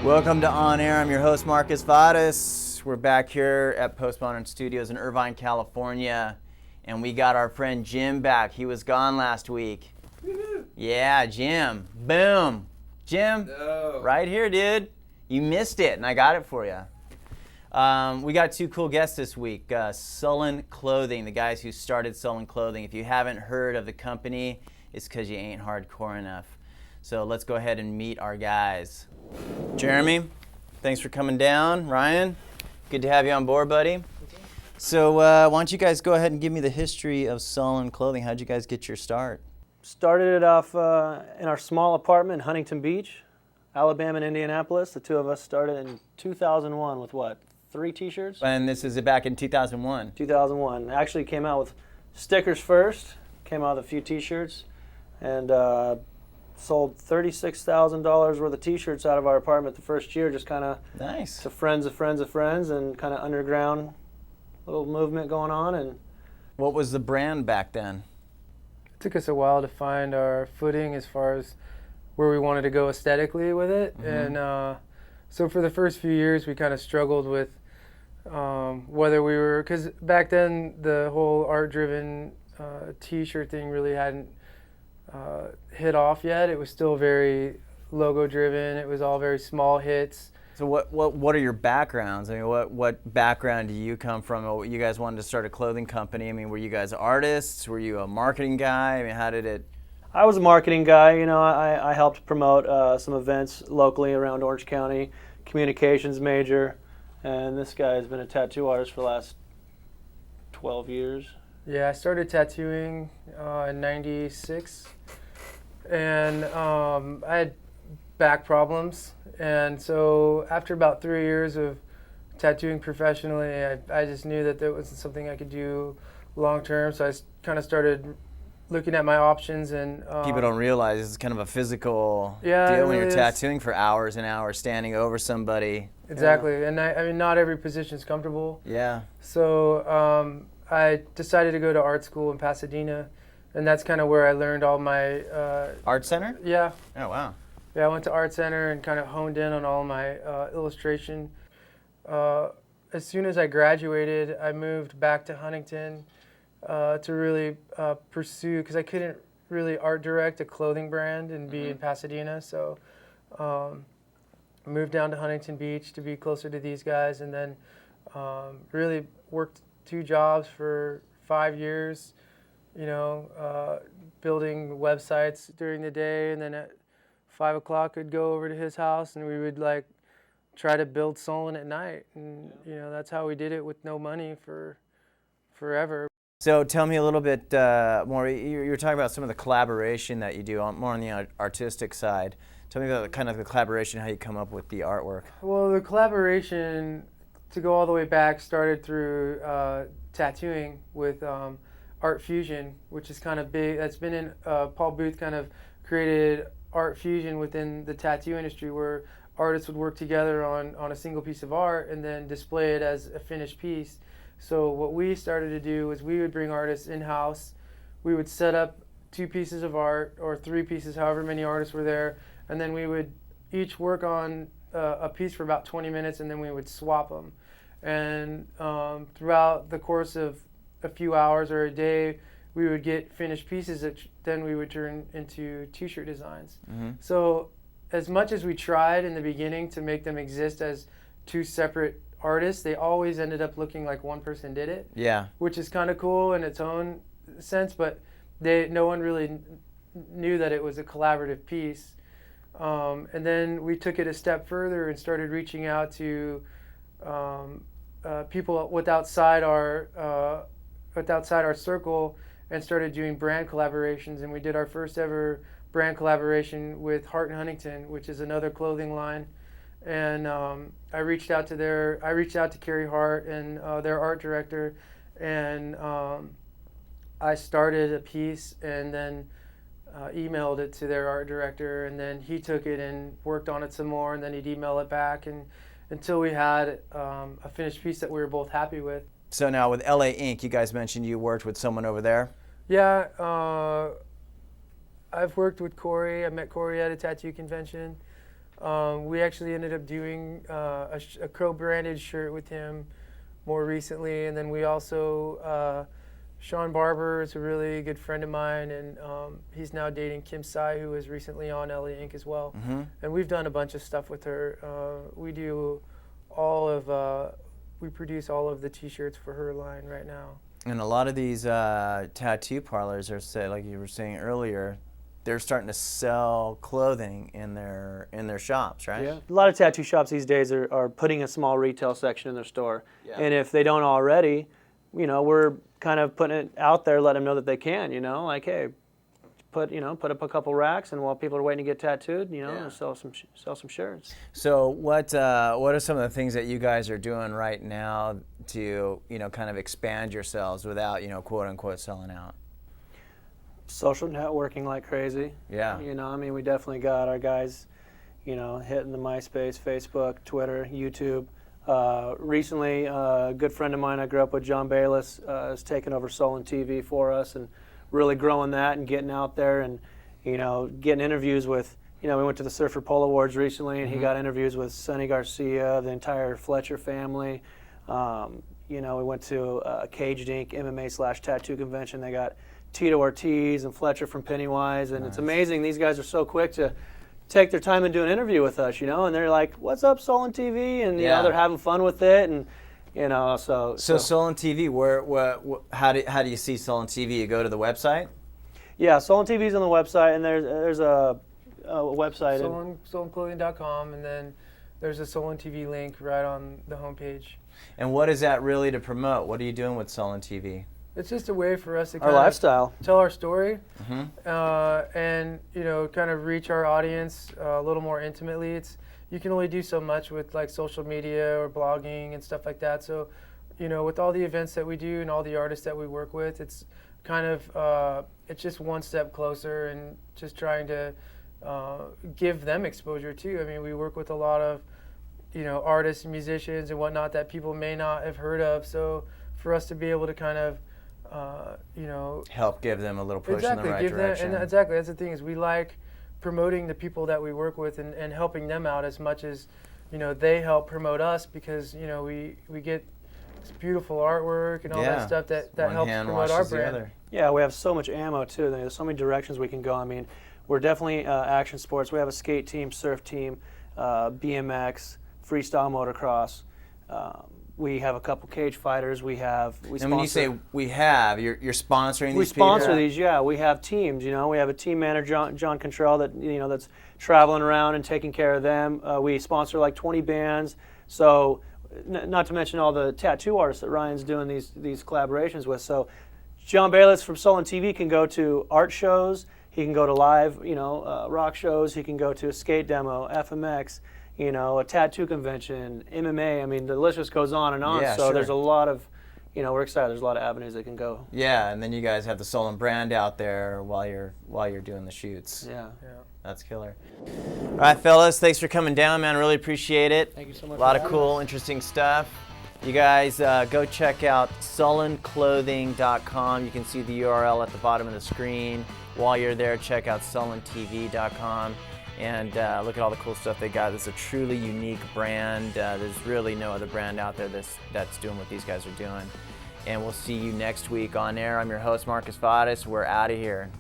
Welcome to On Air. I'm your host, Marcus Vadas. We're back here at Postmodern Studios in Irvine, California, and we got our friend Jim back. He was gone last week. Woo-hoo. Yeah, Jim. Boom. Jim, right here, dude. You missed it, and I got it for you. We got two cool guests this week. Sullen Clothing, the guys who started Sullen Clothing. If you haven't heard of the company, it's because you ain't hardcore enough. So let's go ahead and meet our guys. Jeremy, thanks for coming down. Ryan, good to have you on board, buddy. So why don't you guys go ahead and give me the history of Sullen Clothing. How'd you guys get your start? Started it off in our small apartment in Huntington Beach, Alabama and Indianapolis. The two of us started in 2001 with what, 3 t-shirts? And this is back in 2001. 2001. Actually came out with stickers first, came out with a few t-shirts, and sold $36,000 worth of t-shirts out of our apartment the first year, just kind of Nice. to friends of friends of friends, and kind of underground little movement going on. And What was the brand back then? It took us a while to find our footing as far as where we wanted to go aesthetically with it. Mm-hmm. And so for the first few years, we kind of struggled with whether we were, because back then the whole art-driven t-shirt thing really hadn't hit off yet. It was still very logo-driven. It was all very small hits. So what are your backgrounds? I mean, what background do you come from? Oh, you guys wanted to start a clothing company. I mean, were you guys artists? Were you a marketing guy? I mean, how did it? I was a marketing guy. You know, I helped promote some events locally around Orange County, communications major, and this guy has been a tattoo artist for the last 12 years. Yeah, I started tattooing in '96, and I had back problems. And so after about 3 years of tattooing professionally, I just knew that there wasn't something I could do long term. So I kind of started looking at my options. And People don't realize it's kind of a physical Yeah, deal it when you're really is. tattooing for hours and hours, standing over somebody. Exactly. And I mean, not every position is comfortable. Yeah. So I decided to go to art school in Pasadena, and that's kind of where I learned all my Art Center? yeah. Oh, wow. Yeah, I went to Art Center and kind of honed in on all my illustration. As soon as I graduated, I moved back to Huntington to really pursue, because I couldn't really art direct a clothing brand and be in Pasadena. So I moved down to Huntington Beach to be closer to these guys, and then really worked 2 jobs for 5 years, you know, building websites during the day, and then at 5 o'clock I'd go over to his house and we would like try to build Sullen at night. And you know, that's how we did it with no money for forever. So tell me a little bit more. You were talking about some of the collaboration that you do, more on the artistic side. Tell me about the collaboration, how you come up with the artwork. Well, the collaboration, to go all the way back, started through tattooing with Art Fusion, which is kind of big. That's been in, Paul Booth kind of created Art Fusion within the tattoo industry, where artists would work together on a single piece of art and then display it as a finished piece. So what we started to do was we would bring artists in-house. We would set up 2 pieces of art or 3 pieces, however many artists were there, and then we would each work on a piece for about 20 minutes, and then we would swap them. And throughout the course of a few hours or a day, we would get finished pieces that then we would turn into t-shirt designs. Mm-hmm. So as much as we tried in the beginning to make them exist as 2 separate artists, they always ended up looking like one person did it. Yeah. Which is kind of cool in its own sense, but no one really knew that it was a collaborative piece. And then we took it a step further and started reaching out to people outside our circle, and started doing brand collaborations. And we did our first ever brand collaboration with Heart and Huntington, which is another clothing line. And I reached out to Carrie Hart and their art director, and I started a piece and then emailed it to their art director, and then he took it and worked on it some more, and then he'd email it back, and until we had a finished piece that we were both happy with. So now with LA Inc., you guys mentioned you worked with someone over there. Yeah, I've worked with Corey. I met Corey at a tattoo convention. We actually ended up doing a co-branded shirt with him more recently, and then we also Sean Barber is a really good friend of mine, and he's now dating Kim Tsai, who was recently on LA Inc. as well. Mm-hmm. And we've done a bunch of stuff with her. We produce all of the T-shirts for her line right now. And a lot of these tattoo parlors are, like you were saying earlier, they're starting to sell clothing in their shops, right? Yeah. A lot of tattoo shops these days are putting a small retail section in their store. Yeah. And if they don't already, we're kind of putting it out there, let them know that they can, like, hey, put up a couple racks, and while people are waiting to get tattooed, sell some shirts. So what are some of the things that you guys are doing right now to, kind of expand yourselves without, quote unquote selling out? Social networking like crazy. Yeah. We definitely got our guys, hitting the MySpace, Facebook, Twitter, YouTube. Recently, a good friend of mine I grew up with, John Bayless, has taken over SullenTV for us and really growing that and getting out there and, getting interviews with, we went to the Surfer Pole Awards recently, and he got interviews with Sonny Garcia, the entire Fletcher family. We went to a Caged Inc. MMA/tattoo convention. They got Tito Ortiz and Fletcher from Pennywise, and It's amazing. These guys are so quick to take their time and do an interview with us, and they're like, "What's up, SullenTV?" And they're having fun with it, and so SullenTV, how do you see SullenTV? You go to the website? Yeah, SullenTV's on the website, and there's a website. SullenClothing.com, and then there's a SullenTV link right on the homepage. And what is that really to promote? What are you doing with SullenTV? It's just a way for us to our lifestyle, tell our story, Mm-hmm. and kind of reach our audience a little more intimately. You can only do so much with like social media or blogging and stuff like that. So, with all the events that we do and all the artists that we work with, it's kind of it's just one step closer, and just trying to give them exposure too. I mean, we work with a lot of artists and musicians and whatnot that people may not have heard of. So for us to be able to kind of help give them a little push in the right direction. Exactly, that's the thing, is we like promoting the people that we work with and helping them out as much as they help promote us, because we get this beautiful artwork and all that stuff that helps promote our brand. Yeah, we have so much ammo too. There's so many directions we can go. I mean, we're definitely action sports. We have a skate team, surf team, BMX, freestyle motocross. We have a couple cage fighters. And when you say we have, you're sponsoring these people? We sponsor these, yeah. We have teams, We have a team manager, John Contrell, that's traveling around and taking care of them. We sponsor like 20 bands. So, not to mention all the tattoo artists that Ryan's doing these collaborations with. So, John Bayless from SullenTV can go to art shows. He can go to live, rock shows. He can go to a skate demo, FMX. A tattoo convention, MMA. I mean, the list just goes on and on. Yeah, so sure. There's a lot of, we're excited. There's a lot of avenues that can go. Yeah, and then you guys have the Sullen brand out there while you're doing the shoots. Yeah. That's killer. All right, fellas, thanks for coming down, man. Really appreciate it. Thank you so much. A lot of cool, interesting stuff. You guys go check out SullenClothing.com. You can see the URL at the bottom of the screen. While you're there, check out SullenTV.com. And look at all the cool stuff they got. This is a truly unique brand. There's really no other brand out there that's doing what these guys are doing. And we'll see you next week on air. I'm your host, Marcus Vadas. We're out of here.